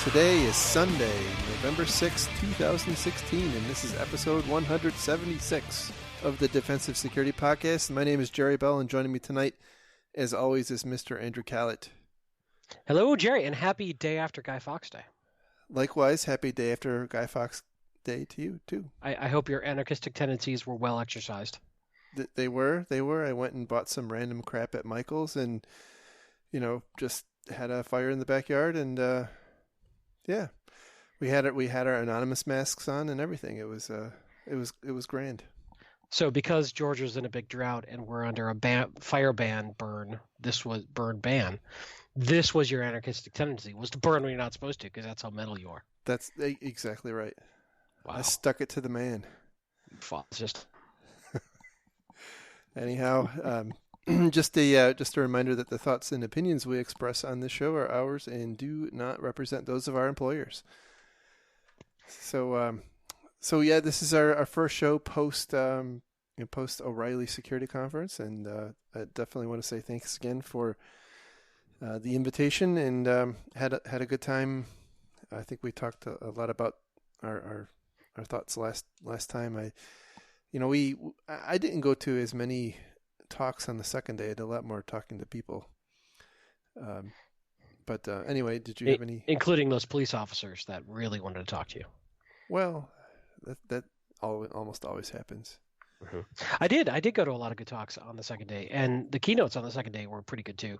Today is Sunday, November 6th, 2016, and this is episode 176 of the Defensive Security Podcast. My name is Jerry Bell, and joining me tonight, as always, is Mr. Andrew Callett. Hello, Jerry, and happy day after Guy Fawkes Day. Likewise, happy day after Guy Fawkes Day to you, too. I hope your anarchistic tendencies were well exercised. They were. I went and bought some random crap at Michael's and, just had a fire in the backyard and... Yeah, we had our anonymous masks on and everything. It was grand. So because Georgia's in a big drought and we're under a fire ban this was your anarchistic tendency, was to burn when you're not supposed to, because that's how metal you are. That's exactly right. Wow. I stuck it to the man. It's just anyhow. Just a reminder that the thoughts and opinions we express on this show are ours and do not represent those of our employers. So yeah, this is our first show post O'Reilly Security Conference, and I definitely want to say thanks again for the invitation, and had a good time. I think we talked a lot about our thoughts last time. I didn't go to as many talks on the second day. I did a lot more talking to people. But anyway, did you have any... Including those police officers that really wanted to talk to you. Well, that almost always happens. Mm-hmm. I did go to a lot of good talks on the second day, and the keynotes on the second day were pretty good too.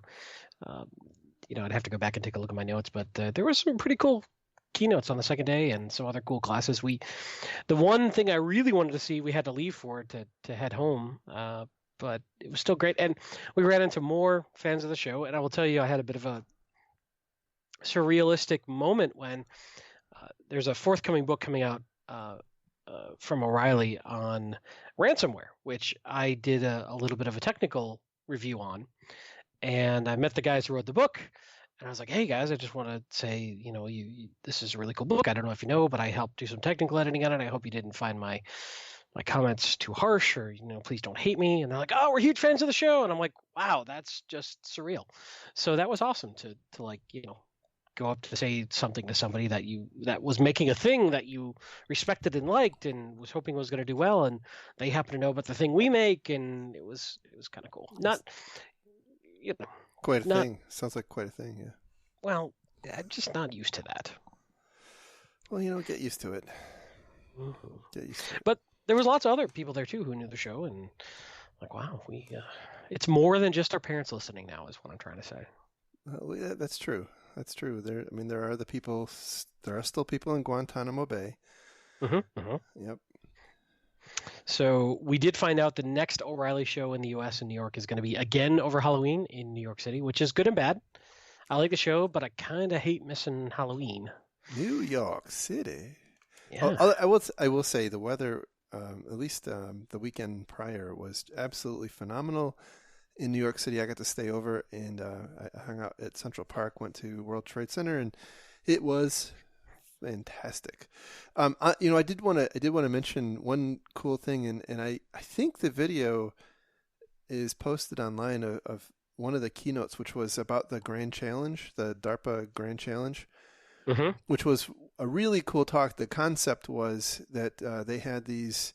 I'd have to go back and take a look at my notes, but there were some pretty cool keynotes on the second day and some other cool classes. The one thing I really wanted to see, we had to leave for to head home, but it was still great. And we ran into more fans of the show. And I will tell you, I had a bit of a surrealistic moment when there's a forthcoming book coming out from O'Reilly on ransomware, which I did a little bit of a technical review on. And I met the guys who wrote the book. And I was like, hey, guys, I just want to say, this is a really cool book. I don't know if you know, but I helped do some technical editing on it. I hope you didn't find my comments too harsh, or please don't hate me. And they're like, oh, we're huge fans of the show. And I'm like, wow, that's just surreal. So that was awesome to go up to say something to somebody that was making a thing that you respected and liked and was hoping was going to do well, and they happen to know about the thing we make, and it was kind of cool. Quite a thing. Sounds like quite a thing. Yeah. Well, I'm just not used to that. Well, get used to it. Mm-hmm. Get used to it. But there was lots of other people there too who knew the show, and like, wow, it's more than just our parents listening now, is what I'm trying to say. Well, yeah, that's true. That's true. There are still people in Guantanamo Bay. Mm-hmm. Mm-hmm. Yep. So we did find out the next O'Reilly show in the U.S. in New York is going to be again over Halloween in New York City, which is good and bad. I like the show, but I kind of hate missing Halloween. New York City. Yeah. I will say the weather, at least the weekend prior, was absolutely phenomenal in New York City. I got to stay over, and I hung out at Central Park, went to World Trade Center, and it was fantastic. I did want to mention one cool thing, and I think the video is posted online of one of the keynotes, which was about the Grand Challenge, the DARPA Grand Challenge, mm-hmm. which was a really cool talk. The concept was that they had these.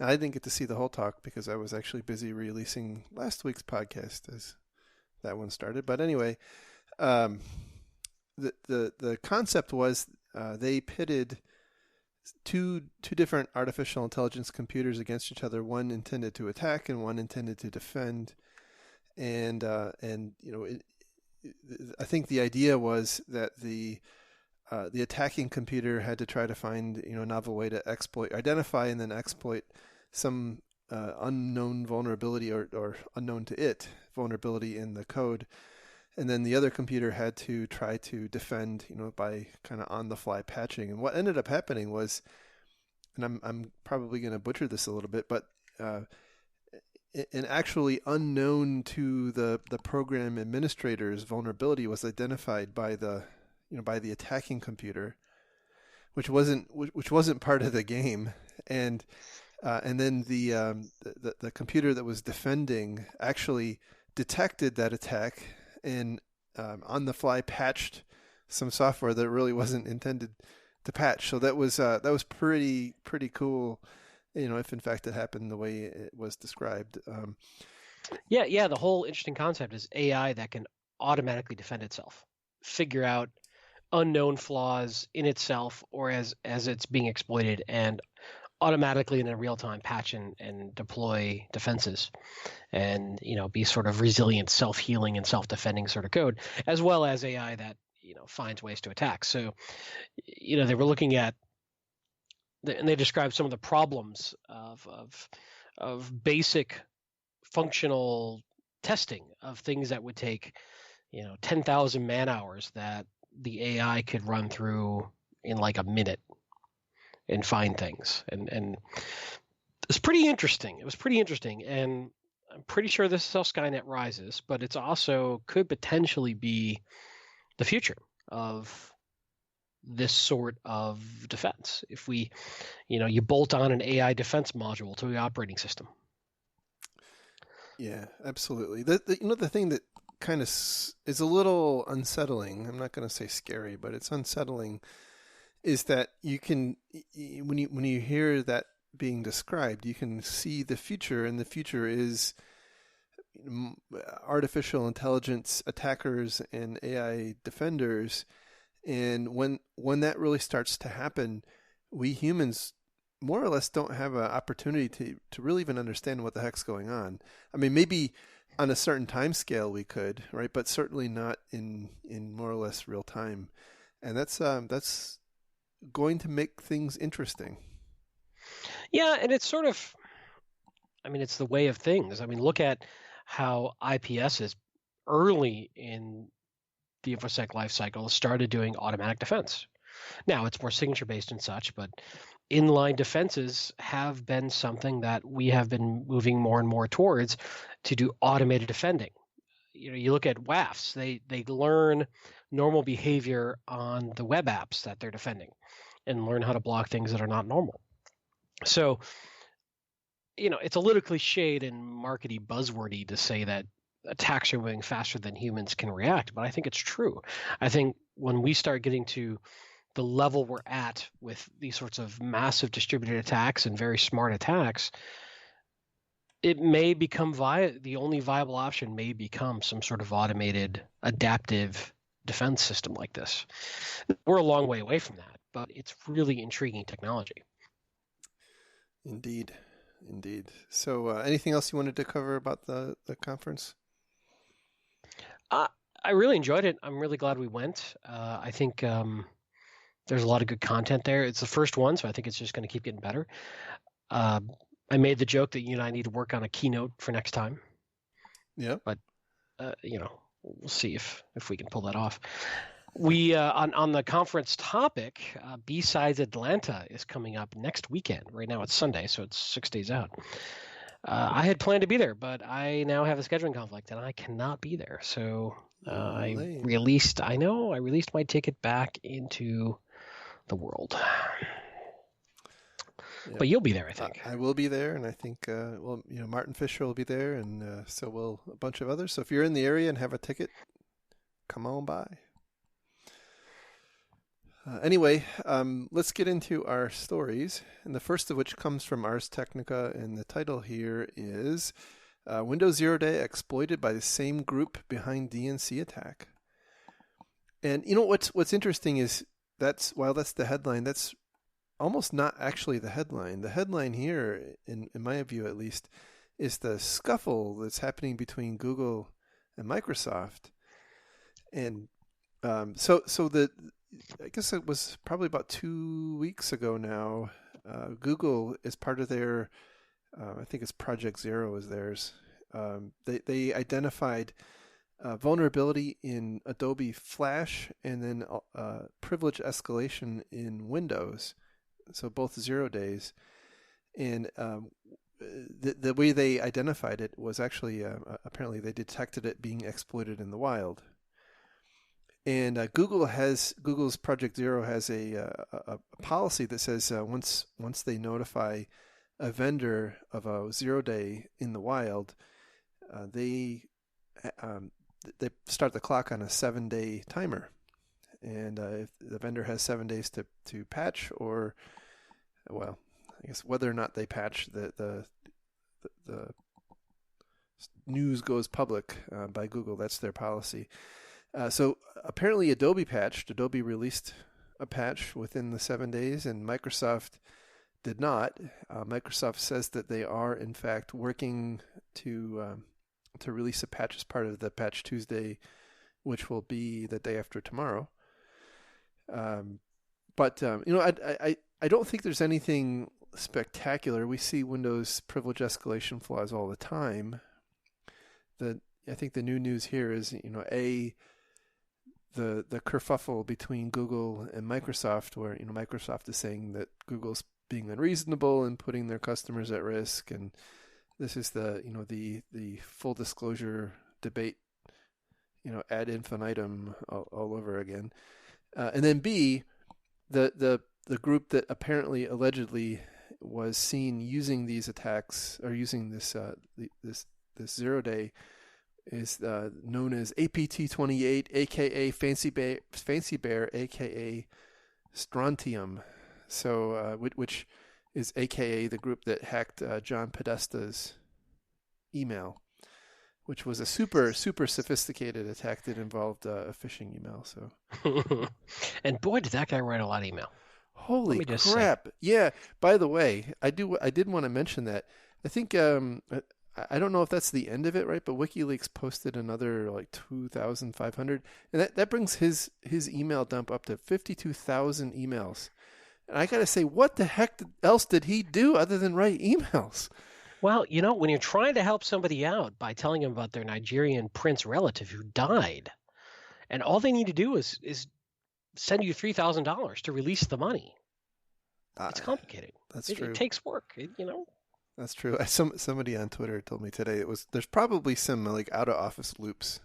I didn't get to see the whole talk because I was actually busy releasing last week's podcast as that one started. But anyway, the concept was they pitted two different artificial intelligence computers against each other. One intended to attack and one intended to defend. And I think the idea was that the attacking computer had to try to find a novel way to identify and then exploit some unknown vulnerability or unknown to it vulnerability in the code. and then the other computer had to try to defend, by kind of on the fly patching. And what ended up happening was, and I'm probably going to butcher this a little bit, but an actually unknown to the program administrator's vulnerability was identified by the attacking computer, which wasn't part of the game, and then the computer that was defending actually detected that attack and on the fly patched some software that really wasn't intended to patch. So that was pretty cool, if in fact it happened the way it was described. Yeah. The whole interesting concept is AI that can automatically defend itself, figure out unknown flaws in itself or as it's being exploited, and automatically in a real time patch and deploy defenses, and be sort of resilient, self-healing and self-defending sort of code, as well as AI that finds ways to attack. So they were looking at and they described some of the problems of basic functional testing of things that would take 10,000 man hours that the AI could run through in like a minute and find things. And it's pretty interesting. It was pretty interesting. And I'm pretty sure this is how Skynet rises, but it's also could potentially be the future of this sort of defense. If we, you bolt on an AI defense module to the operating system. Yeah, absolutely. The thing that kind of is a little unsettling, I'm not going to say scary, but it's unsettling, is that you can, when you hear that being described, you can see the future, and the future is artificial intelligence attackers and AI defenders. And when that really starts to happen, we humans more or less don't have an opportunity to really even understand what the heck's going on. I mean, maybe on a certain time scale we could, right? But certainly not in more or less real time. And that's going to make things interesting. Yeah, and it's sort of, it's the way of things. Look at how IPS is early in the InfoSec lifecycle started doing automatic defense. Now it's more signature based and such, but inline defenses have been something that we have been moving more and more towards to do automated defending. You look at WAFs, they learn normal behavior on the web apps that they're defending and learn how to block things that are not normal. So, it's a little cliched and markety buzzwordy to say that attacks are moving faster than humans can react, but I think it's true. I think when we start getting to the level we're at with these sorts of massive distributed attacks and very smart attacks, it may become the only viable option may become some sort of automated adaptive defense system like this. We're a long way away from that, but it's really intriguing technology. Indeed. So anything else you wanted to cover about the conference? I really enjoyed it. I'm really glad we went. I think there's a lot of good content there. It's the first one, so I think it's just going to keep getting better. I made the joke that you and I need to work on a keynote for next time. Yeah. But, we'll see if we can pull that off. We on the conference topic, B-Sides Atlanta is coming up next weekend. Right now it's Sunday, so it's 6 days out. I had planned to be there, but I now have a scheduling conflict, and I cannot be there. So I released my ticket back into the world. Yeah. But you'll be there, I think. I will be there, and I think Martin Fisher will be there, and so will a bunch of others. So if you're in the area and have a ticket, come on by. Anyway, let's get into our stories, and the first of which comes from Ars Technica, and the title here is Windows Zero Day Exploited by the Same Group Behind DNC Attack. And what's interesting is while that's the headline, that's almost not actually the headline. The headline here, in my view at least, is the scuffle that's happening between Google and Microsoft. And I guess it was probably about 2 weeks ago now, Google, as part of their, I think it's Project Zero is theirs, they identified vulnerability in Adobe Flash, and then privilege escalation in Windows. So both 0 days. And the way they identified it was actually apparently they detected it being exploited in the wild. And Google's Project Zero has a policy that says once they notify a vendor of a 0 day in the wild, they start the clock on a 7-day timer. And if the vendor has 7 days to patch, or well, I guess whether or not they patch, the news goes public by Google. That's their policy. So apparently Adobe released a patch within the 7 days, and Microsoft did not. Microsoft says that they are in fact working to release a patch as part of the Patch Tuesday, which will be the day after tomorrow. But I don't think there's anything spectacular. We see Windows privilege escalation flaws all the time. I think the new news here is, the kerfuffle between Google and Microsoft, where Microsoft is saying that Google's being unreasonable and putting their customers at risk, and this is the full disclosure debate, ad infinitum all over again. And then B, the group that apparently allegedly was seen using these attacks, or using this 0 day, is known as APT28, aka Fancy Bear, aka Strontium. So, which is aka the group that hacked John Podesta's email, which was a super sophisticated attack that involved a phishing email. So, and boy, did that guy write a lot of email. Holy crap! Yeah. By the way, I did want to mention that. I think I don't know if that's the end of it, right? But WikiLeaks posted another like 2,500, and that brings his email dump up to 52,000 emails. And I got to say, what the heck else did he do other than write emails? Well, when you're trying to help somebody out by telling them about their Nigerian prince relative who died, and all they need to do is send you $3,000 to release the money. It's complicated. That's true. It takes work, That's true. Somebody on Twitter told me today there's probably some like out of office loops.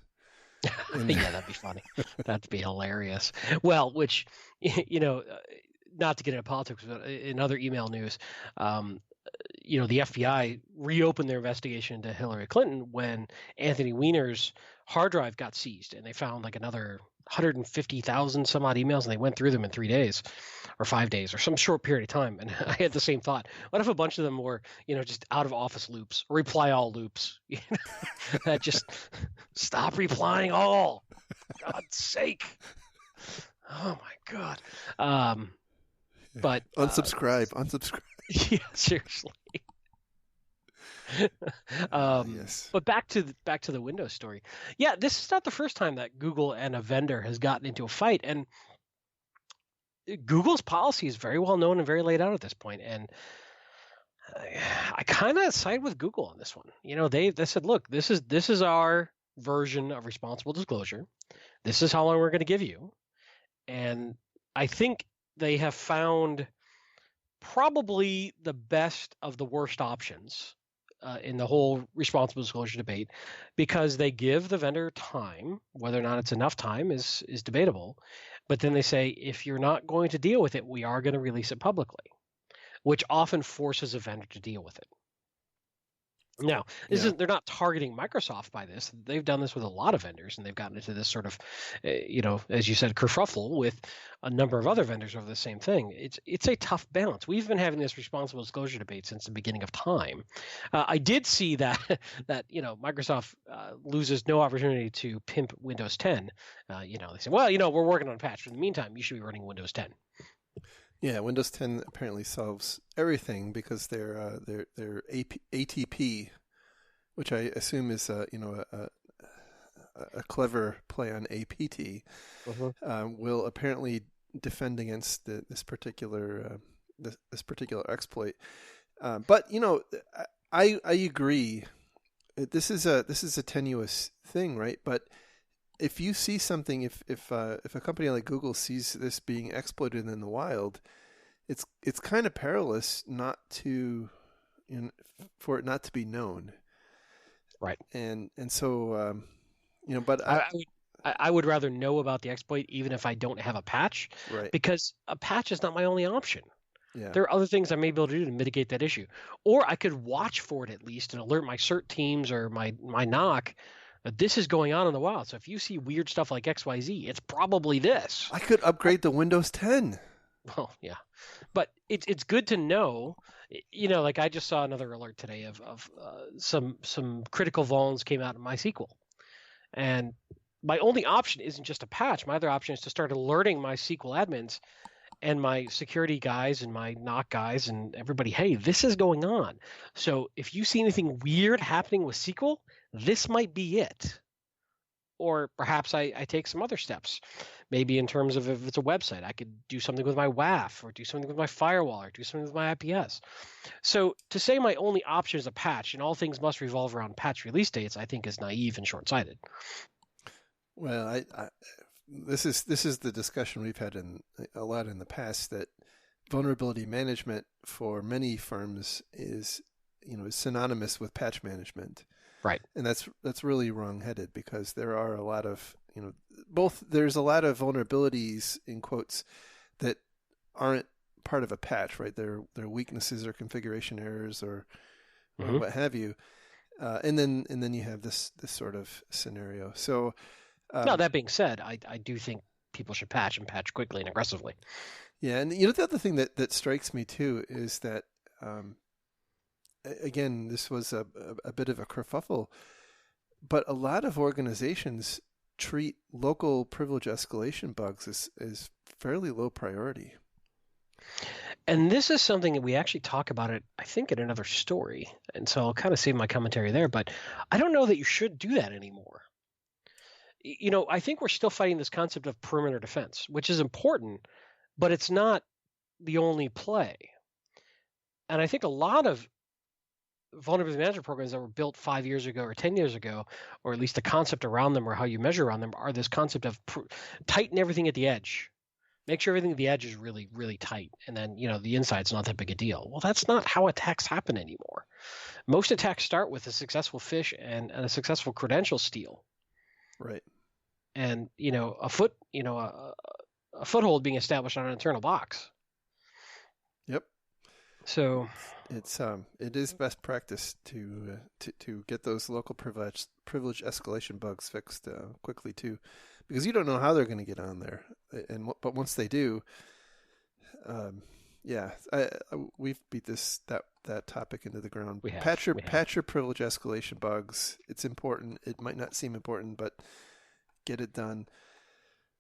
Yeah, that'd be funny. That'd be hilarious. Well, which not to get into politics, but in other email news, the FBI reopened their investigation into Hillary Clinton when Anthony Weiner's hard drive got seized, and they found like another 150,000 some odd emails, and they went through them in 3 days or 5 days or some short period of time. And I had the same thought. What if a bunch of them were, just out of office loops, reply all loops? That just stop replying all. For God's sake. Oh my God. But unsubscribe. Yeah, seriously. Yes. But back to the Windows story. Yeah, this is not the first time that Google and a vendor has gotten into a fight, and Google's policy is very well known and very laid out at this point. And I kind of side with Google on this one. They said, look, this is our version of responsible disclosure. This is how long we're going to give you, and I think they have found probably the best of the worst options in the whole responsible disclosure debate, because they give the vendor time. Whether or not it's enough time is debatable, but then they say, if you're not going to deal with it, we are going to release it publicly, which often forces a vendor to deal with it. Now, they're not targeting Microsoft by this. They've done this with a lot of vendors, and they've gotten into this sort of, as you said, kerfuffle with a number of other vendors over the same thing. It's a tough balance. We've been having this responsible disclosure debate since the beginning of time. I did see that Microsoft loses no opportunity to pimp Windows 10. They say, well, we're working on a patch. In the meantime, you should be running Windows 10. Yeah, Windows 10 apparently solves everything because their ATP, which I assume is a clever play on APT, will apparently defend against this particular exploit. But I agree this is a tenuous thing, right? But if you see something, if a company like Google sees this being exploited in the wild, it's kind of perilous not to, for it not to be known. Right. And so but I would rather know about the exploit even if I don't have a patch, right, because a patch is not my only option. yeah, There are other things I may be able to do to mitigate that issue, or I could watch for it at least and alert my CERT teams or my NOC that this is going on in the wild. So if you see weird stuff like XYZ, it's probably this. I could upgrade to Windows 10. Well, yeah, but it's good to know. Like I just saw another alert today of some critical vulns came out in MySQL, and my only option isn't just a patch. My other option is to start alerting my SQL admins and my security guys and my NOC guys and everybody, hey, this is going on. So if you see anything weird happening with SQL, this might be it. Or perhaps I take some other steps. Maybe in terms of if it's a website, I could do something with my WAF or do something with my firewall or do something with my IPS. So to say my only option is a patch and all things must revolve around patch release dates, I think is naive and short-sighted. Well, this is the discussion we've had a lot in the past, that vulnerability management for many firms is synonymous with patch management. Right. And that's really wrong-headed, because there are a lot of, there's a lot of vulnerabilities in quotes that aren't part of a patch, right? They're weaknesses or configuration errors or what have you. And then you have this sort of scenario. So now, that being said, I do think people should patch and patch quickly and aggressively. Yeah, and the other thing that strikes me too is that, again, this was a bit of a kerfuffle, but a lot of organizations treat local privilege escalation bugs as fairly low priority. And this is something that we actually talk about it, I think, in another story. And so I'll kind of save my commentary there, but I don't know that you should do that anymore. I think we're still fighting this concept of perimeter defense, which is important, but it's not the only play. And I think a lot of vulnerability management programs that were built 5 years ago or 10 years ago, or at least the concept around them or how you measure around them, are this concept of tighten everything at the edge. Make sure everything at the edge is really, really tight. And then, the inside's not that big a deal. Well, that's not how attacks happen anymore. Most attacks start with a successful phish and a successful credential steal. Right. And a foothold being established on an internal box. Yep. So it is best practice to get those local privilege escalation bugs fixed quickly too, because you don't know how they're going to get on there, but once they do, we've beat that topic into the ground. Patch your privilege escalation bugs. It's important. It might not seem important, but get it done.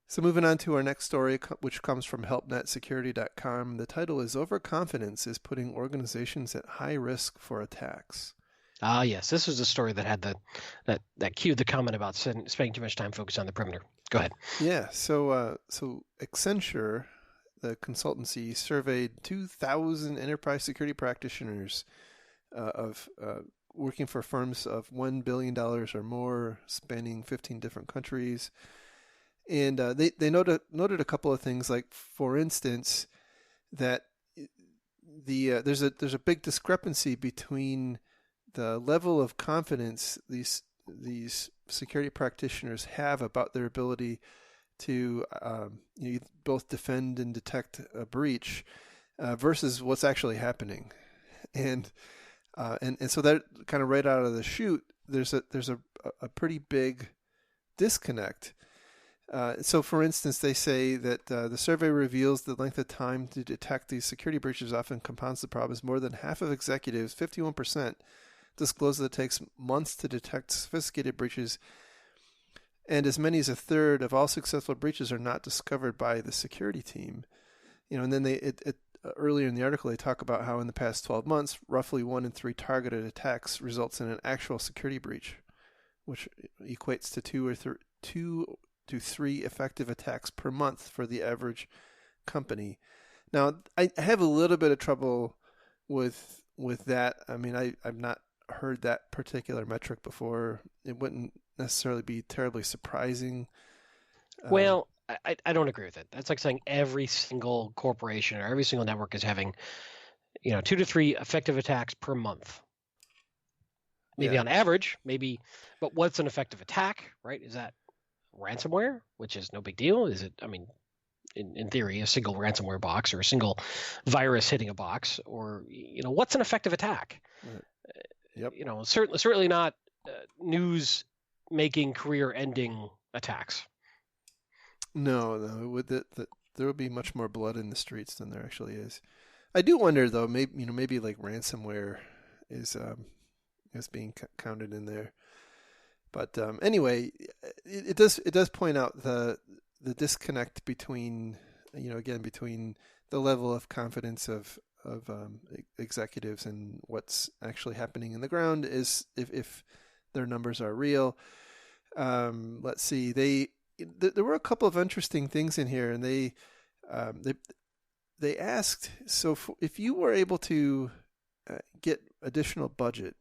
So moving on to our next story, which comes from helpnetsecurity.com. The title is "Overconfidence is Putting Organizations at High Risk for Attacks." Ah, yes. This was the story that had that cued the comment about spending too much time focused on the perimeter. Go ahead. Yeah. So Accenture, the consultancy, surveyed 2,000 enterprise security practitioners of working for firms of $1 billion or more, spanning 15 different countries. And they noted a couple of things, like, for instance, that there's a big discrepancy between the level of confidence these security practitioners have about their ability to both defend and detect a breach versus what's actually happening, and so that kind of right out of the chute, there's a pretty big disconnect. So, for instance, they say that the survey reveals the length of time to detect these security breaches often compounds the problem, as more than half of executives, 51%, disclose that it takes months to detect sophisticated breaches, and as many as a third of all successful breaches are not discovered by the security team. And then earlier in the article, they talk about how in the past 12 months, roughly 1 in 3 targeted attacks results in an actual security breach, which equates to 2 to 3 effective attacks per month for the average company. Now, I have a little bit of trouble with that. I mean, I've not heard that particular metric before. It wouldn't necessarily be terribly surprising. Well, I don't agree with it. That's like saying every single corporation or every single network is having, 2 to 3 effective attacks per month. Maybe on average, maybe, but what's an effective attack, right? Is that ransomware, which is no big deal? Is it, in theory, a single ransomware box or a single virus hitting a box, or, what's an effective attack? Yep. Certainly not news-making, career-ending attacks. No, there would be much more blood in the streets than there actually is. I do wonder though, maybe like ransomware is being counted in there. But anyway, it does point out the disconnect between between the level of confidence of executives and what's actually happening in the ground is if their numbers are real. Let's see, there were a couple of interesting things in here, and they asked, so if you were able to get additional budget,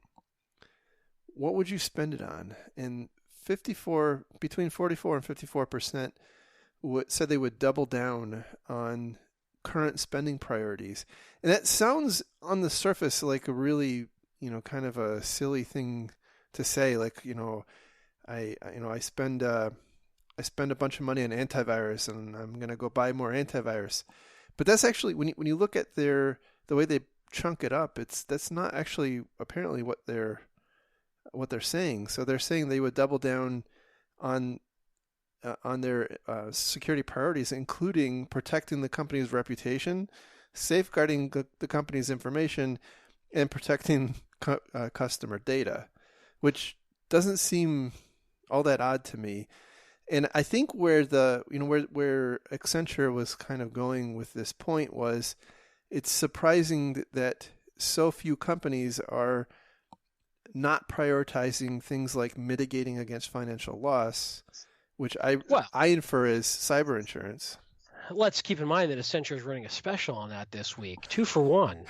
what would you spend it on? And between 44 and 54% said they would double down on current spending priorities. And that sounds on the surface like a really, kind of a silly thing to say. Like, I spend a bunch of money on antivirus and I'm going to go buy more antivirus. But that's actually, when you look at the way they chunk it up, that's not actually apparently what they're saying. So they're saying they would double down on their security priorities, including protecting the company's reputation, safeguarding the company's information, and protecting customer data, which doesn't seem all that odd to me. And I think where where Accenture was kind of going with this point was, it's surprising that so few companies are not prioritizing things like mitigating against financial loss, which I infer is cyber insurance. Let's keep in mind that Accenture is running a special on that this week, 2 for 1.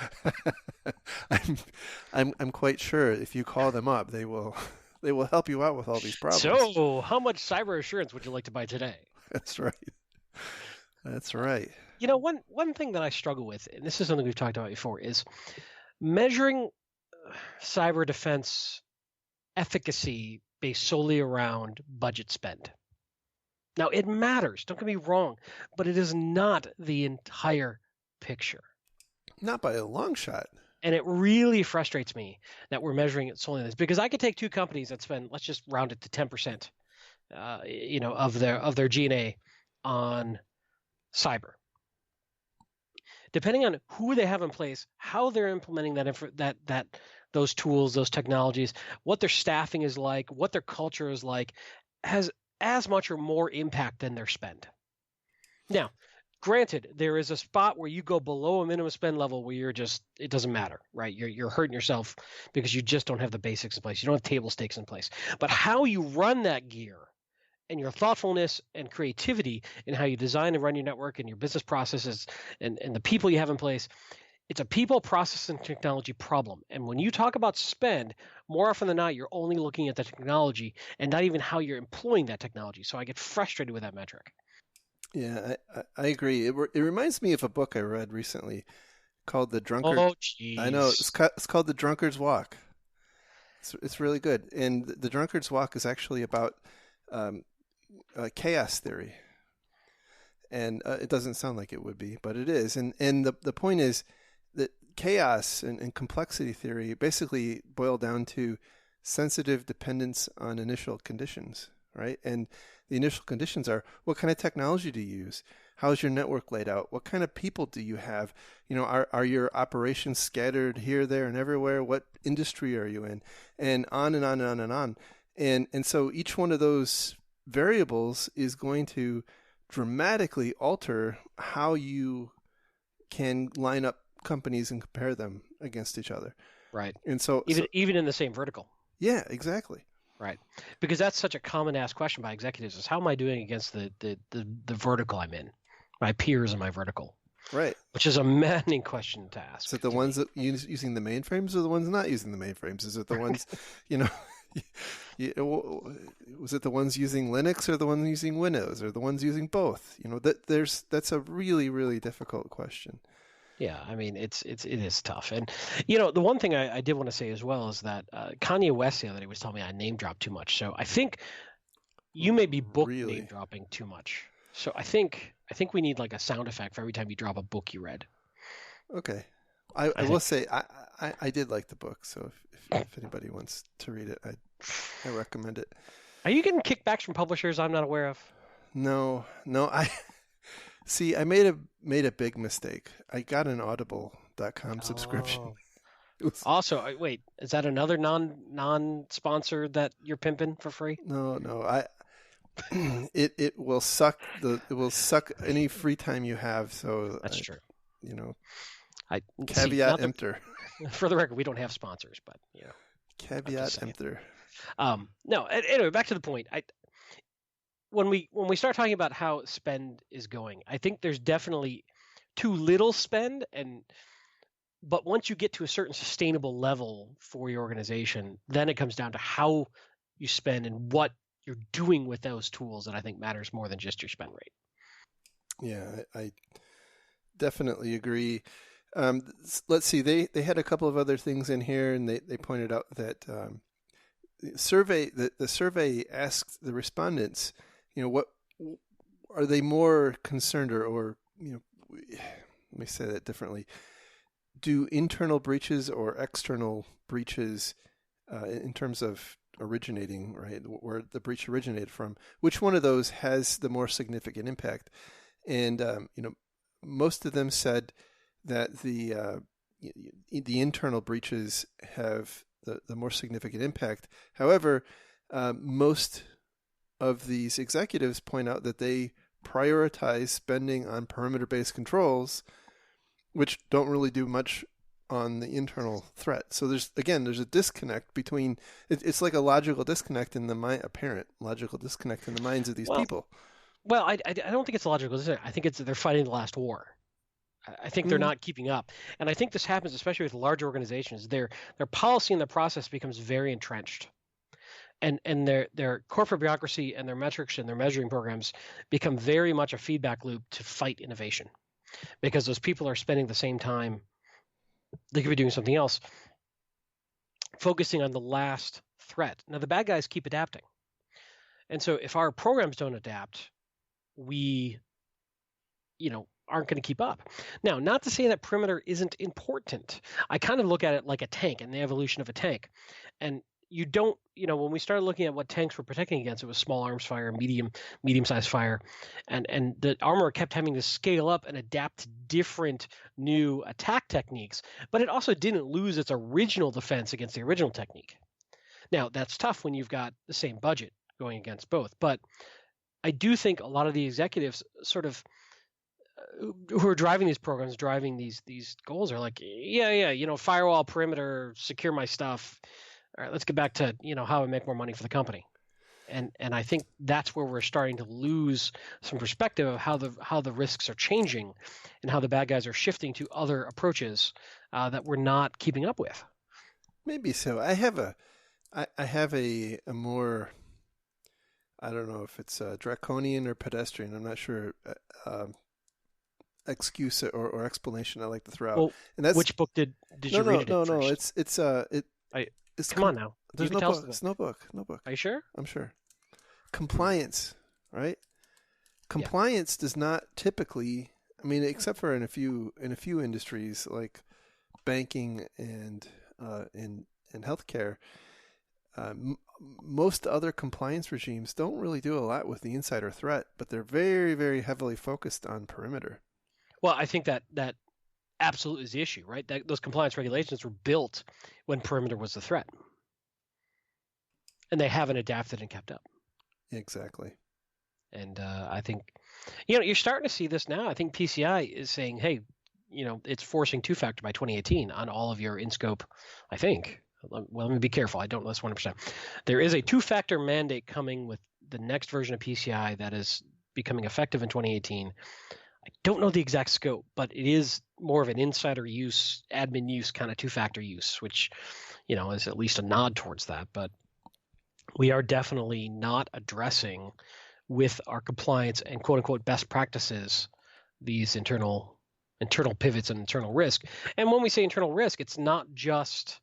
I'm quite sure if you call them up, they will help you out with all these problems. So, how much cyber insurance would you like to buy today? That's right. That's right. One thing that I struggle with, and this is something we've talked about before, is measuring cyber defense efficacy based solely around budget spend. Now, it matters, don't get me wrong, but it is not the entire picture. Not by a long shot. And it really frustrates me that we're measuring it solely on this, because I could take two companies that spend, let's just round it to 10%, of their G&A on cyber. Depending on who they have in place, how they're implementing those tools, those technologies, what their staffing is like, what their culture is like, has as much or more impact than their spend. Now, granted, there is a spot where you go below a minimum spend level where it doesn't matter, right? You're hurting yourself because you just don't have the basics in place. You don't have table stakes in place. But how you run that gear and your thoughtfulness and creativity in how you design and run your network and your business processes and the people you have in place, it's a people, process, and technology problem. And when you talk about spend, more often than not, you're only looking at the technology and not even how you're employing that technology. So I get frustrated with that metric. Yeah, I agree. It reminds me of a book I read recently called The Drunkard. Oh, geez. I know, it's called The Drunkard's Walk. It's really good. And The Drunkard's Walk is actually about chaos theory. And it doesn't sound like it would be, but it is. And the point is that chaos and complexity theory basically boil down to sensitive dependence on initial conditions, right? And the initial conditions are, what kind of technology do you use? How's your network laid out? What kind of people do you have? Are your operations scattered here, there, and everywhere? What industry are you in? And on and on and on and on. And so each one of those variables is going to dramatically alter how you can line up companies and compare them against each other. Right. And so even in the same vertical. Yeah, exactly. Right. Because that's such a common asked question by executives is, how am I doing against the vertical I'm in, my peers in my vertical? Right. which is a maddening question to ask. Is it the ones that using the mainframes or the ones not using the mainframes? Is it the ones, you know, was it the ones using Linux or the ones using Windows or the ones using both? You know, that's a really, really difficult question. Yeah, I mean, it is tough. And, you know, the one thing I did want to say as well is that Kanye West the other day was telling me I name dropped too much. So I think you may be book name dropping too much. So I think we need like a sound effect for every time you drop a book you read. Okay. I will say I did like the book, so if anybody wants to read it, I recommend it. Are you getting kickbacks from publishers I'm not aware of? No, see, I made a big mistake. I got an Audible.com subscription. Also, wait, is that another non-sponsor that you're pimping for free? No, it will suck any free time you have. So that's true. You know, caveat emptor. For the record, we don't have sponsors, but you know, caveat emptor. No, anyway, back to the point. When we start talking about how spend is going, I think there's definitely too little spend, but once you get to a certain sustainable level for your organization, then it comes down to how you spend and what you're doing with those tools that I think matters more than just your spend rate. Yeah, I definitely agree. Let's see, they had a couple of other things in here, and they pointed out that the survey asked the respondents, you know, what are they more concerned or you know, let me say that differently. Do internal breaches or external breaches, in terms of originating, right, where the breach originated from, which one of those has the more significant impact? And you know, most of them said that the internal breaches have the more significant impact. However, most of these executives point out that they prioritize spending on perimeter-based controls, which don't really do much on the internal threat. So there's a disconnect between, it's like a logical disconnect in the mind, apparent logical disconnect in the minds of these people. Well, I don't think it's a logical disconnect. I think they're fighting the last war. I think they're not keeping up. And I think this happens especially with large organizations. Their policy and their process becomes very entrenched. And their corporate bureaucracy and their metrics and their measuring programs become very much a feedback loop to fight innovation. Because those people are spending the same time, they could be doing something else, focusing on the last threat. Now, the bad guys keep adapting. And so if our programs don't adapt, we, you know, aren't going to keep up. Now, not to say that perimeter isn't important. I kind of look at it like a tank and the evolution of a tank. And you don't, you know, when we started looking at what tanks were protecting against, it was small arms fire, medium-sized fire, and the armor kept having to scale up and adapt to different new attack techniques, but it also didn't lose its original defense against the original technique. Now, that's tough when you've got the same budget going against both, but I do think a lot of the executives sort of who are driving these programs, driving these goals are like, yeah, you know, firewall, perimeter, secure my stuff. All right, let's get back to, you know, how I make more money for the company. And I think that's where we're starting to lose some perspective of how the risks are changing and how the bad guys are shifting to other approaches that we're not keeping up with. Maybe so. I have a more, I don't know if it's draconian or pedestrian, I'm not sure, excuse or explanation I like to throw out. Well, and that's, which book did you read it in No, first? It's come on now. There's no book. It's no book. Are you sure? I'm sure. Compliance, right? Compliance does not typically, I mean, except for in a few industries like banking and healthcare, most other compliance regimes don't really do a lot with the insider threat, but they're very, very heavily focused on perimeter. Well, I think that absolutely is the issue, right? Those compliance regulations were built when perimeter was the threat. And they haven't adapted and kept up. Exactly. And I think, you know, you're starting to see this now. I think PCI is saying, hey, you know, it's forcing two-factor by 2018 on all of your in-scope, I think. Well, let me be careful. I don't know this 100%. There is a two-factor mandate coming with the next version of PCI that is becoming effective in 2018. I don't know the exact scope, but it is more of an insider use, admin use kind of two-factor use, which, is at least a nod towards that. But we are definitely not addressing with our compliance and quote unquote best practices these internal pivots and internal risk. And when we say internal risk, it's not just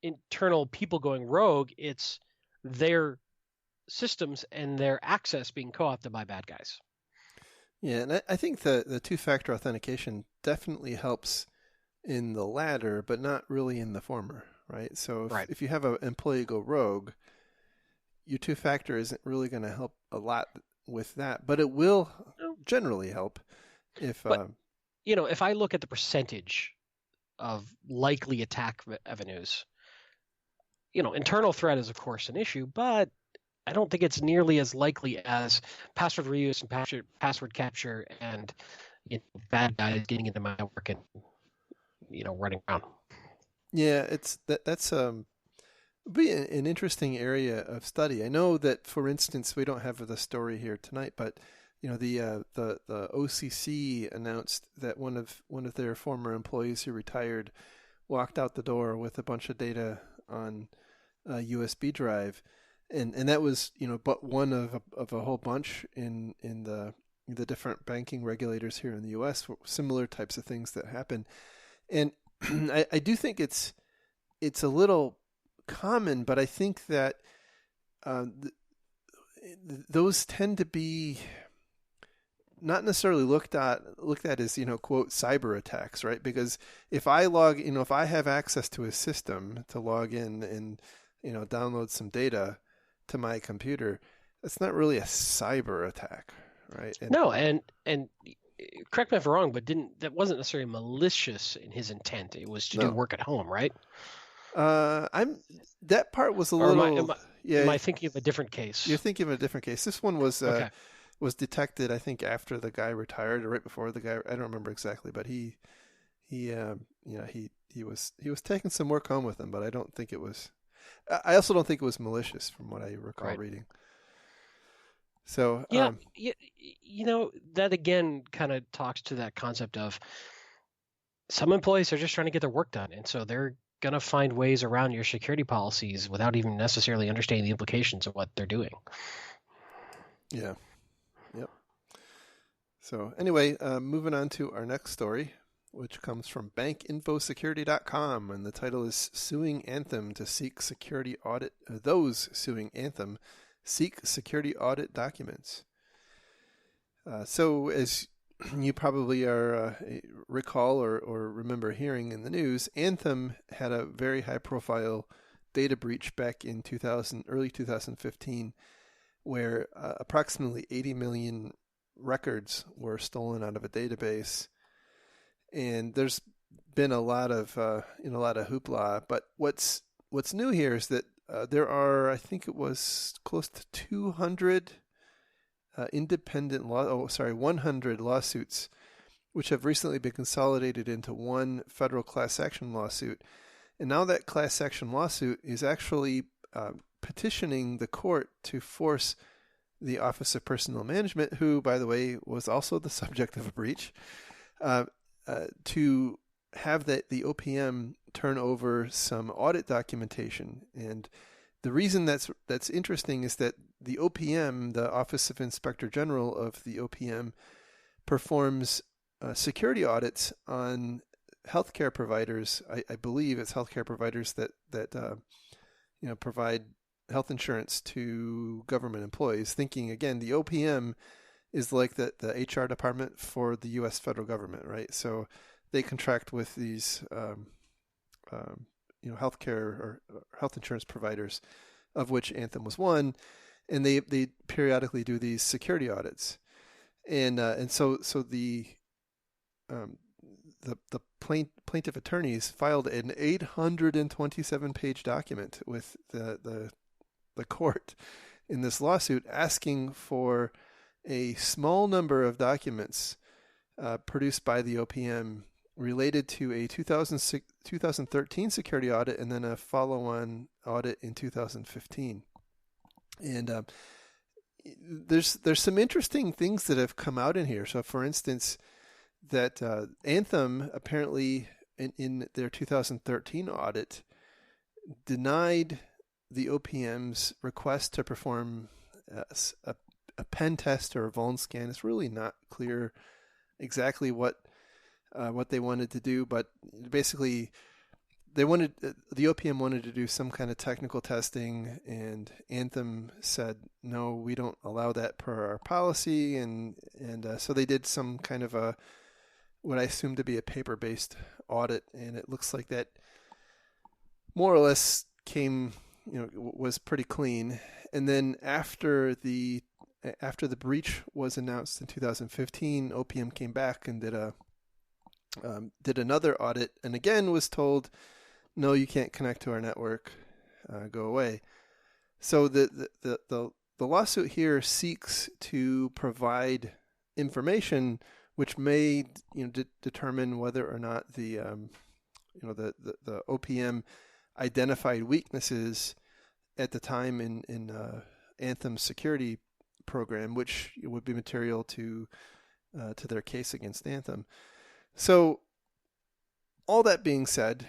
internal people going rogue, it's their systems and their access being co-opted by bad guys. Yeah, and I think the two-factor authentication definitely helps in the latter, but not really in the former, right? So if you have an employee go rogue, your two-factor isn't really going to help a lot with that, but it will generally help if... But, if I look at the percentage of likely attack avenues, internal threat is, of course, an issue, but I don't think it's nearly as likely as password reuse and password capture and bad guys getting into my network and running around. Yeah, that's be an interesting area of study. I know that, for instance, we don't have the story here tonight, but the OCC announced that one of their former employees who retired walked out the door with a bunch of data on a USB drive. And that was but one of a whole bunch in the different banking regulators here in the U.S. for similar types of things that happen, and I do think it's a little common, but I think that those tend to be not necessarily looked at as quote cyber attacks, right? Because if I if I have access to a system to log in and download some data to my computer, that's not really a cyber attack, right? No, and correct me if I'm wrong, but that wasn't necessarily malicious in his intent. It was to do work at home, right? That part was a or little. Am I thinking of a different case? You're thinking of a different case. This one was okay. Was detected, I think, after the guy retired or right before the guy. I don't remember exactly, but he was taking some work home with him, but I don't think it was. I also don't think it was malicious, from what I recall reading. So yeah, that again kind of talks to that concept of some employees are just trying to get their work done, and so they're gonna find ways around your security policies without even necessarily understanding the implications of what they're doing. Yeah. Yep. So anyway, moving on to our next story, which comes from bankinfosecurity.com, and the title is Suing Anthem to Seek Security Audit. Those suing Anthem seek security audit documents. So as you probably recall or remember hearing in the news, Anthem had a very high-profile data breach back in early 2015, where approximately 80 million records were stolen out of a database. And there's been a lot of hoopla. But what's new here is that there are, I think it was close to 200 100 lawsuits, which have recently been consolidated into one federal class action lawsuit. And now that class action lawsuit is actually petitioning the court to force the Office of Personnel Management, who, by the way, was also the subject of a breach, to have the OPM turn over some audit documentation. And the reason that's interesting is that the OPM, the Office of Inspector General of the OPM, performs security audits on healthcare providers. I believe it's healthcare providers that provide health insurance to government employees. Thinking again, the OPM is like the HR department for the U.S. federal government, right? So they contract with these healthcare or health insurance providers, of which Anthem was one, and they periodically do these security audits, and so the plaintiff attorneys filed an 827-page document with the court in this lawsuit, asking for a small number of documents produced by the OPM related to a 2013 security audit and then a follow-on audit in 2015. And there's some interesting things that have come out in here. So, for instance, that Anthem apparently in their 2013 audit denied the OPM's request to perform a pen test or a vuln scan. It's really not clear exactly what they wanted to do, but basically the OPM wanted to do some kind of technical testing, and Anthem said no, we don't allow that per our policy, and so they did some kind of what I assume to be a paper-based audit, and it looks like that more or less was pretty clean. And then after the breach was announced in 2015, OPM came back and did another audit, and again was told, no, you can't connect to our network, go away. So the lawsuit here seeks to provide information which may determine whether or not the OPM identified weaknesses at the time in Anthem's security program, which would be material to their case against Anthem. So, all that being said,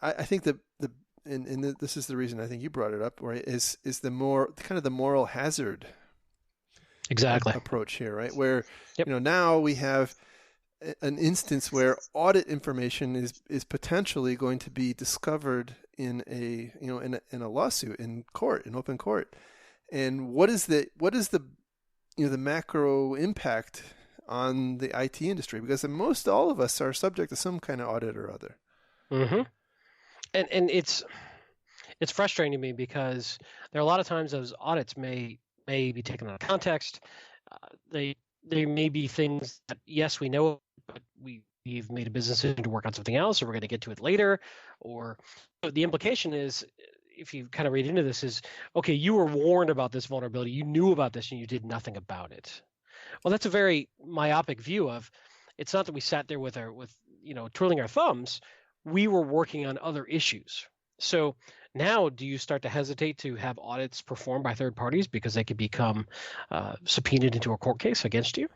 I think this is the reason I think you brought it up, right? Is the moral hazard exactly approach here, right? Where now we have an instance where audit information is potentially going to be discovered in a lawsuit in open court, and what is the macro impact on the IT industry? Because most all of us are subject to some kind of audit or other. Mm-hmm. And it's frustrating to me because there are a lot of times those audits may be taken out of context. They may be things that, yes, we know, but we've made a business decision to work on something else, or we're going to get to it later. Or the implication is, if you kind of read into this, is, okay, you were warned about this vulnerability, you knew about this, and you did nothing about it. Well, that's a very myopic view of. It's not that we sat there with twirling our thumbs. We were working on other issues. So now, do you start to hesitate to have audits performed by third parties because they could become subpoenaed into a court case against you,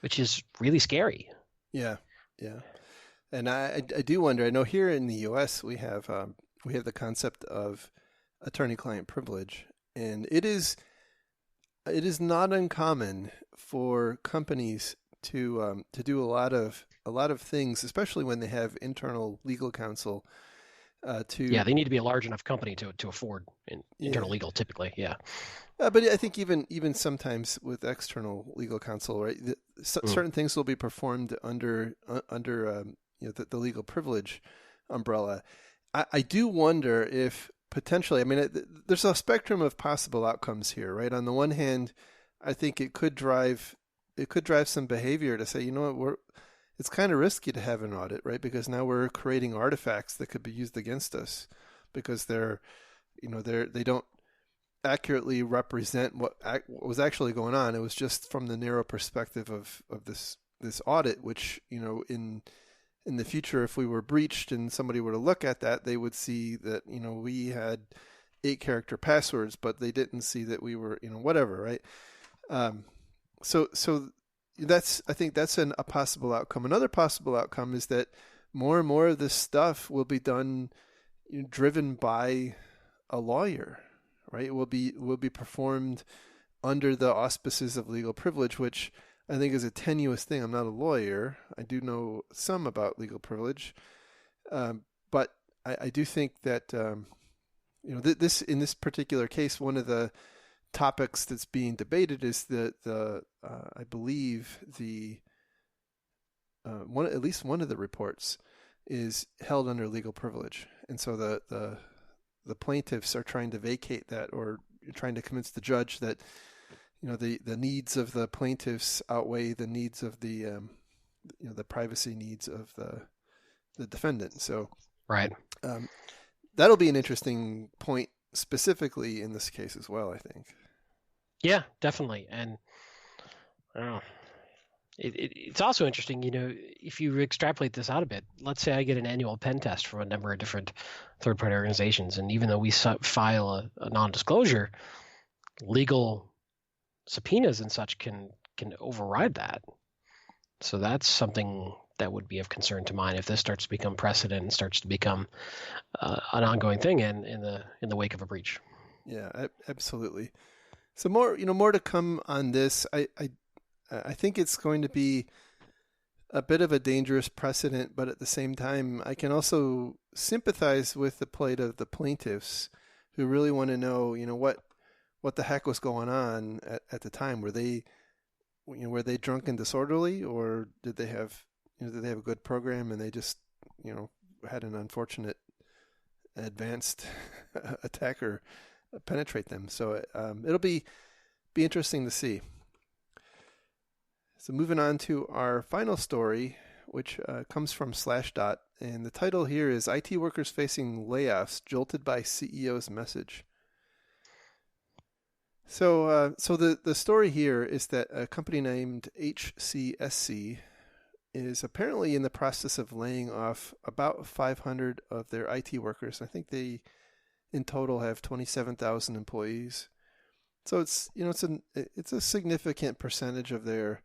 which is really scary. Yeah. And I do wonder. I know here in the U.S. we have the concept of attorney-client privilege, and it is not uncommon for companies to do a lot of things, especially when they have internal legal counsel. They need to be a large enough company to afford internal legal, typically. Yeah. But I think even sometimes with external legal counsel, right? Certain things will be performed under the legal privilege umbrella. I do wonder if potentially, there's a spectrum of possible outcomes here, right? On the one hand, I think it could drive some behavior to say, you know what, it's kind of risky to have an audit, right? Because now we're creating artifacts that could be used against us because they don't accurately represent what was actually going on. It was just from the narrow perspective of this audit, which, in the future, if we were breached and somebody were to look at that, they would see that, we had 8-character passwords, but they didn't see that we were, whatever, right? So I think that's a possible outcome. Another possible outcome is that more and more of this stuff will be done, driven by a lawyer, right? It will be performed under the auspices of legal privilege, which I think is a tenuous thing. I'm not a lawyer. I do know some about legal privilege, but I do think that this in this particular case, one of the topics that's being debated is I believe at least one of the reports is held under legal privilege, and so the plaintiffs are trying to vacate that, or trying to convince the judge that the needs of the plaintiffs outweigh the needs of the privacy needs of the defendant. So right, that'll be an interesting point specifically in this case as well, I think. Yeah, definitely. And I don't know. It's also interesting, if you extrapolate this out a bit, let's say I get an annual pen test from a number of different third-party organizations, and even though we file a non-disclosure, legal subpoenas and such can override that. So that's something that would be of concern to mine if this starts to become precedent and starts to become an ongoing thing in the wake of a breach. Yeah, absolutely. So more to come on this. I think it's going to be a bit of a dangerous precedent, but at the same time, I can also sympathize with the plight of the plaintiffs who really want to know, what the heck was going on at the time. Were they drunk and disorderly, or did they have a good program and they just, had an unfortunate advanced attacker penetrate them? So it'll be interesting to see. So moving on to our final story, which comes from Slashdot, and the title here is IT workers facing layoffs jolted by CEO's message. So the story here is that a company named HCSC is apparently in the process of laying off about 500 of their IT workers. I think they in total have 27,000 employees. So it's a significant percentage of their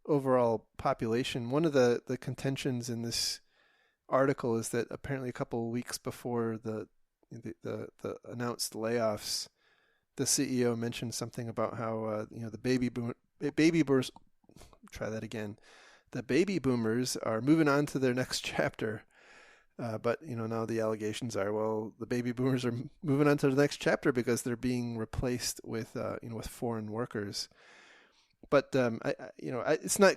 overall population. One of the contentions in this article is that apparently a couple of weeks before the announced layoffs, the CEO mentioned something about how the baby boomers. Try that again. The baby boomers are moving on to their next chapter. But now the allegations are, well, the baby boomers are moving on to the next chapter because they're being replaced with with foreign workers. But it's not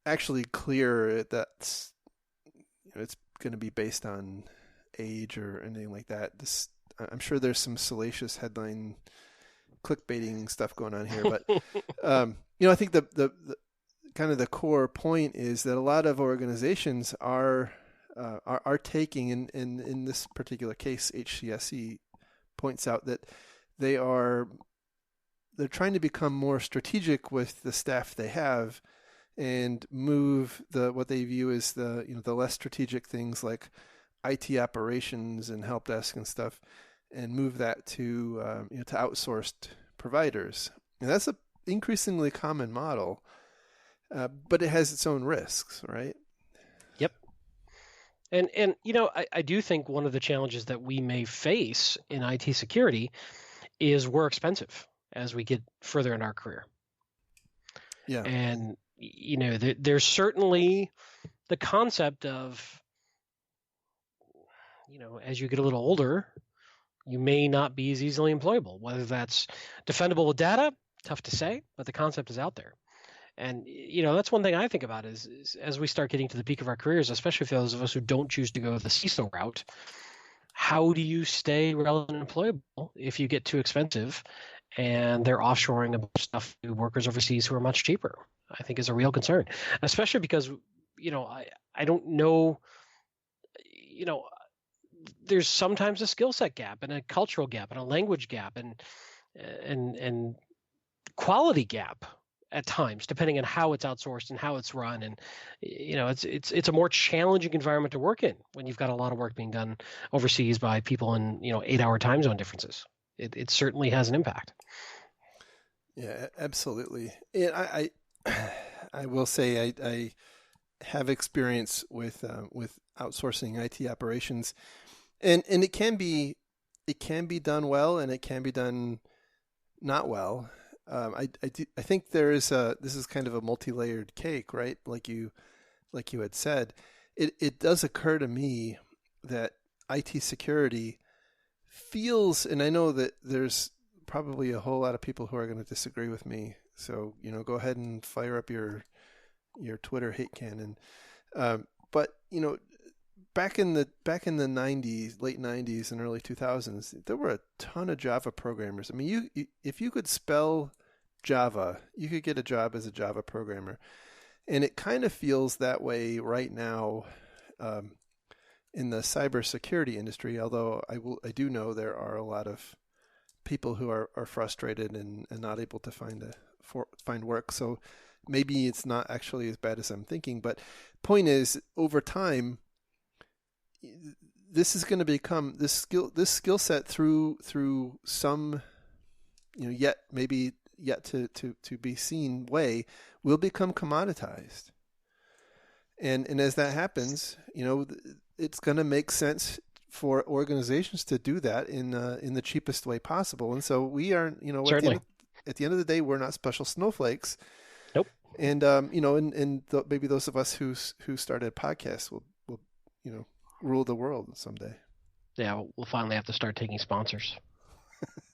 actually clear that it's going to be based on age or anything like that. I'm sure there's some salacious headline clickbaiting stuff going on here, but I think the kind of the core point is that a lot of organizations are taking, in this particular case, HCSC points out that they're trying to become more strategic with the staff they have and move what they view as the less strategic things like IT operations and help desk and stuff, and move that to to outsourced providers. And that's a increasingly common model, but it has its own risks, right? Yep. And I do think one of the challenges that we may face in IT security is we're expensive as we get further in our career. Yeah. And there's certainly the concept of as you get a little older, you may not be as easily employable. Whether that's defendable with data, tough to say, but the concept is out there. And that's one thing I think about is as we start getting to the peak of our careers, especially for those of us who don't choose to go the CISO route, how do you stay relevant and employable if you get too expensive and they're offshoring a bunch of stuff to workers overseas who are much cheaper? I think is a real concern, especially because I don't know, there's sometimes a skill set gap and a cultural gap and a language gap and quality gap at times, depending on how it's outsourced and how it's run. And it's a more challenging environment to work in when you've got a lot of work being done overseas by people in 8-hour time zone differences. It certainly has an impact. Yeah, absolutely. And I will say I have experience with outsourcing IT operations, and it can be done well and it can be done not well. I think this is kind of a multi-layered cake, right? Like you had said, it does occur to me that IT security feels, and I know that there's probably a whole lot of people who are going to disagree with me. So go ahead and fire up your Twitter hate cannon. But back in the 90s, late 90s and early 2000s, there were a ton of Java programmers. I mean, if you could spell Java, you could get a job as a Java programmer. And it kind of feels that way right now in the cybersecurity industry, although I do know there are a lot of people who are frustrated and not able to find work. So maybe it's not actually as bad as I'm thinking. But point is, over time, this is going to become this skill set through some, yet maybe yet to be seen way will become commoditized. And as that happens, it's going to make sense for organizations to do that in the cheapest way possible. And so we are, Certainly. At the end of the day, we're not special snowflakes. Nope. And maybe those of us who started podcasts will rule the world someday. Yeah, we'll finally have to start taking sponsors.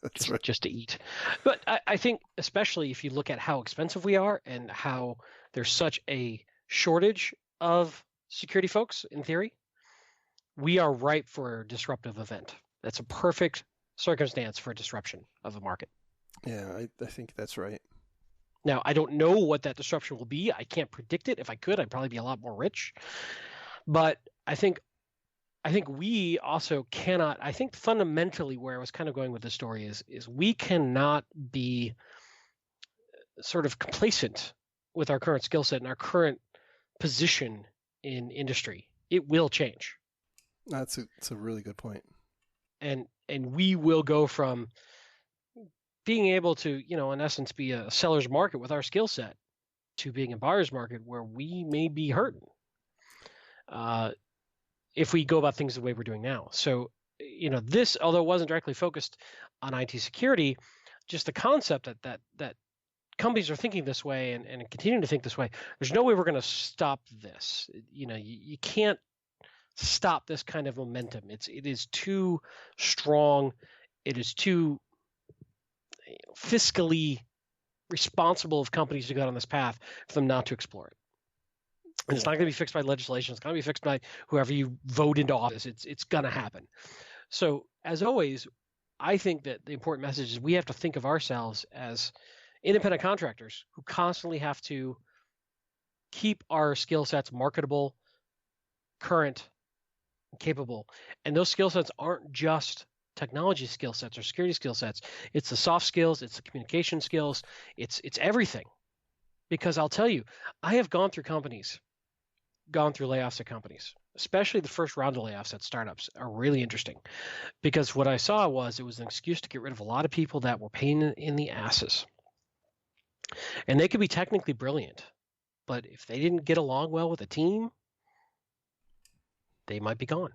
That's right. Just to eat. But I think especially if you look at how expensive we are and how there's such a shortage of security folks, in theory, we are ripe for a disruptive event. That's a perfect circumstance for a disruption of a market. Yeah, I think that's right. Now, I don't know what that disruption will be. I can't predict it. If I could, I'd probably be a lot more rich. But I think we also cannot. I think fundamentally where I was kind of going with the story is we cannot be sort of complacent with our current skill set and our current position in industry. It will change. That's a really good point. And we will go from being able to, in essence, be a seller's market with our skill set to being a buyer's market where we may be hurting if we go about things the way we're doing now. So, this, although it wasn't directly focused on IT security, just the concept that companies are thinking this way and continuing to think this way, there's no way we're going to stop this. You can't stop this kind of momentum. It is too strong. It is too fiscally responsible of companies to go down this path for them not to explore it. And it's not going to be fixed by legislation. It's going to be fixed by whoever you vote into office. It's going to happen. So as always, I think that the important message is we have to think of ourselves as independent contractors who constantly have to keep our skill sets marketable, current, and capable. And those skill sets aren't just technology skill sets or security skill sets. It's the soft skills, it's the communication skills, it's everything. Because I'll tell you, I have gone through layoffs at companies, especially the first round of layoffs at startups are really interesting. Because what I saw was it was an excuse to get rid of a lot of people that were pain in the asses. And they could be technically brilliant, but if they didn't get along well with a team, they might be gone.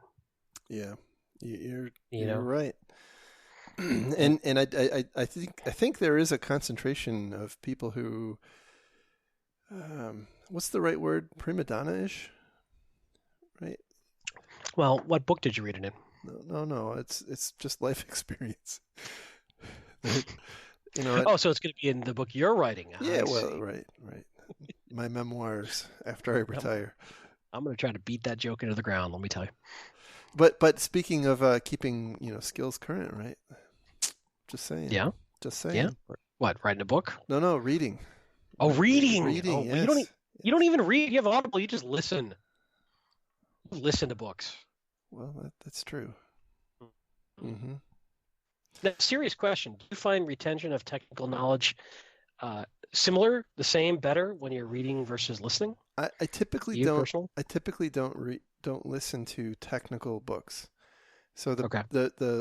Yeah. You're right, and I think there is a concentration of people who, what's the right word? Prima donna-ish, right? Well, what book did you read it in? No. It's just life experience. So it's going to be in the book you're writing. Yeah, well, right. My memoirs after I retire. I'm going to try to beat that joke into the ground. Let me tell you. But speaking of keeping skills current, right? Just saying. Yeah. Just saying. Yeah. What? Writing a book? No, reading. Oh, reading. Reading. Yes. You don't even read. You have Audible. You just listen. Listen to books. Well, that's true. Mm-hmm. Now, serious question: do you find retention of technical knowledge similar, the same, better when you're reading versus listening? I typically don't. Personally? I typically don't listen to technical books. So the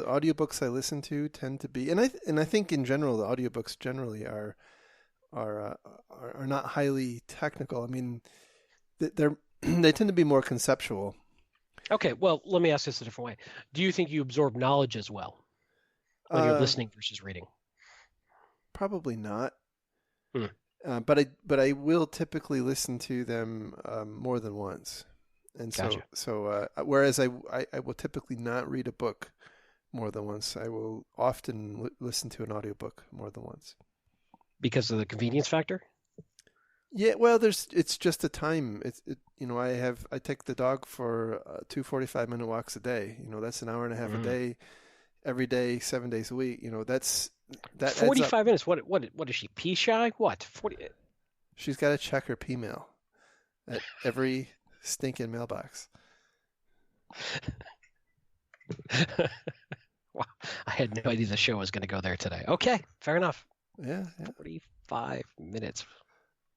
audiobooks I listen to tend to be, and I think in general the audiobooks generally are not highly technical. I mean, they tend to be more conceptual. Okay, well, let me ask this a different way. Do you think you absorb knowledge as well when you're listening versus reading? Probably not. But I will typically listen to them more than once, and gotcha. so whereas I will typically not read a book more than once, I will often listen to an audiobook more than once. Because of the convenience factor? Yeah, well, it's just a time. I take the dog for 2 45-minute walks a day. That's an hour and a half a day, every day, 7 days a week. That 45 minutes. What is she? Pee shy? What? 40? She's got to check her pee mail at every stinking mailbox. Wow, I had no idea the show was going to go there today. Okay, fair enough. Yeah. 45 minutes.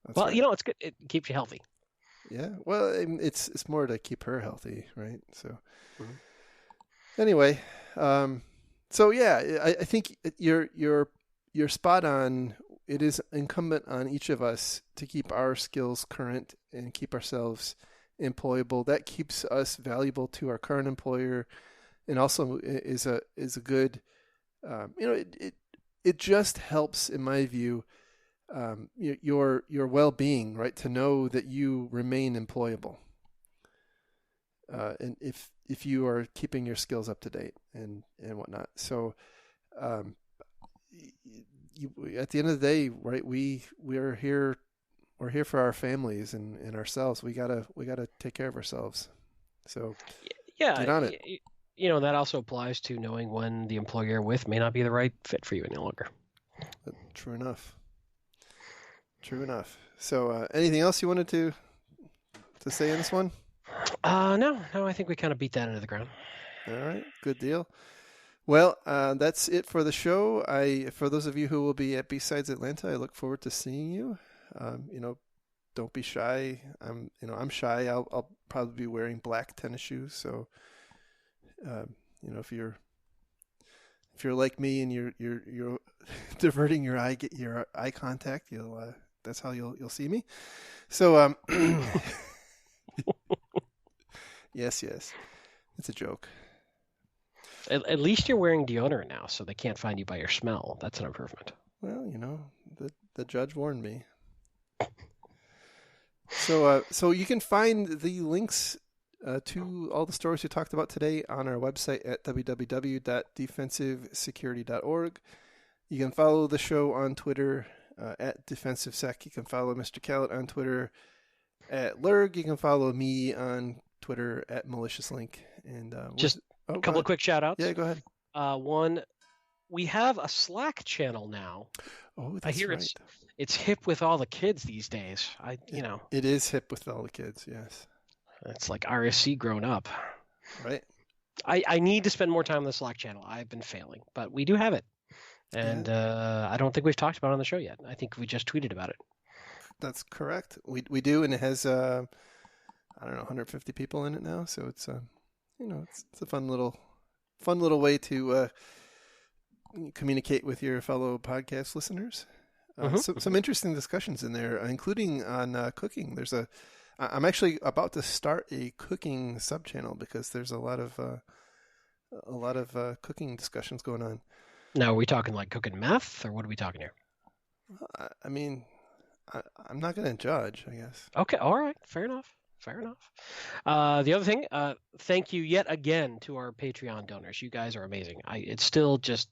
That's well, right. It's good. It keeps you healthy. Yeah. Well, it's more to keep her healthy, right? So, Anyway, so yeah, I think you're spot on it is incumbent on each of us to keep our skills current and keep ourselves employable. That keeps us valuable to our current employer, and also is a good, it just helps, in my view, your well-being, right? To know that you remain employable, and if you are keeping your skills up to date and whatnot. So, at the end of the day, right? We're here. We're here for our families and ourselves. We gotta take care of ourselves. So, get on it. That also applies to knowing when the employer you're with may not be the right fit for you any longer. True enough. So, anything else you wanted to say in this one? No, I think we kind of beat that into the ground. All right, good deal. Well, that's it for the show. For those of you who will be at B-Sides Atlanta, I look forward to seeing you. Don't be shy. I'm shy. I'll probably be wearing black tennis shoes. So, if you're like me and you're diverting your eye contact, that's how you'll see me. So, yes, it's a joke. At least you're wearing deodorant now, so they can't find you by your smell. That's an improvement. Well, the judge warned me. So you can find the links to all the stories we talked about today on our website at www.defensivesecurity.org. You can follow the show on Twitter at DefensiveSec. You can follow Mr. Callett on Twitter at Lurg. You can follow me on Twitter at MaliciousLink. And just a couple of quick shout outs. Yeah, go ahead. One, we have a Slack channel now. Oh, that's I hear right. It's hip with all the kids these days. It is hip with all the kids, yes. It's like RSC grown up. Right. I need to spend more time on the Slack channel. I've been failing, but we do have it. And I don't think we've talked about it on the show yet. I think we just tweeted about it. That's correct. We do, and it has 150 people in it now. So it's it's a fun little way to communicate with your fellow podcast listeners. Some interesting discussions in there, including on cooking. I'm actually about to start a cooking sub-channel because there's a lot of cooking discussions going on. Now, are we talking like cooking meth, or what are we talking here? I'm not going to judge, I guess. Okay, all right, fair enough. The other thing, thank you yet again to our Patreon donors. You guys are amazing. It's still just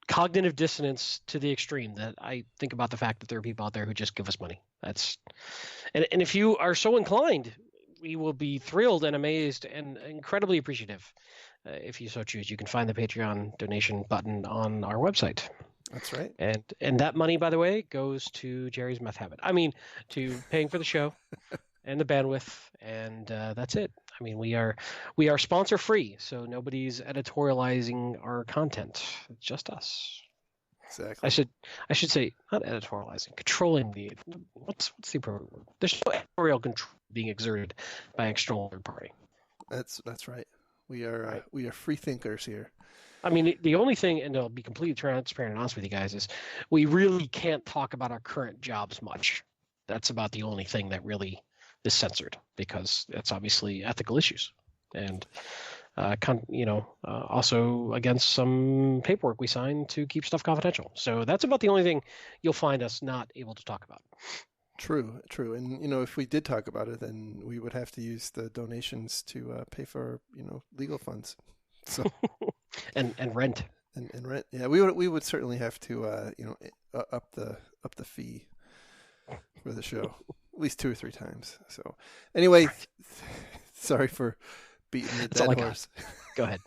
cognitive dissonance to the extreme that I think about the fact that there are people out there who just give us money. And if you are so inclined, we will be thrilled and amazed and incredibly appreciative if you so choose. You can find the Patreon donation button on our website. That's right. And that money, by the way, goes to Jerry's meth habit. I mean, to paying for the show and the bandwidth, and that's it. I mean, we are sponsor free, so nobody's editorializing our content. It's just us. Exactly. I should say not editorializing, controlling the what's the appropriate word? There's no editorial control being exerted by an external third party. That's right. We are free thinkers here. I mean, the only thing, and I'll be completely transparent and honest with you guys, is we really can't talk about our current jobs much. That's about the only thing that really is censored, because it's obviously ethical issues, and also against some paperwork we signed to keep stuff confidential. So that's about the only thing you'll find us not able to talk about. True. And if we did talk about it, then we would have to use the donations to pay for legal funds. So and rent. And rent. Yeah, we would certainly have to up the fee for the show at least 2 or 3 times. So anyway, sorry for beating the dead horse. Go ahead.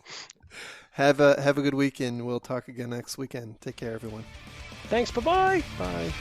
Have a good week, and we'll talk again next weekend. Take care, everyone. Thanks. Bye-bye. Bye.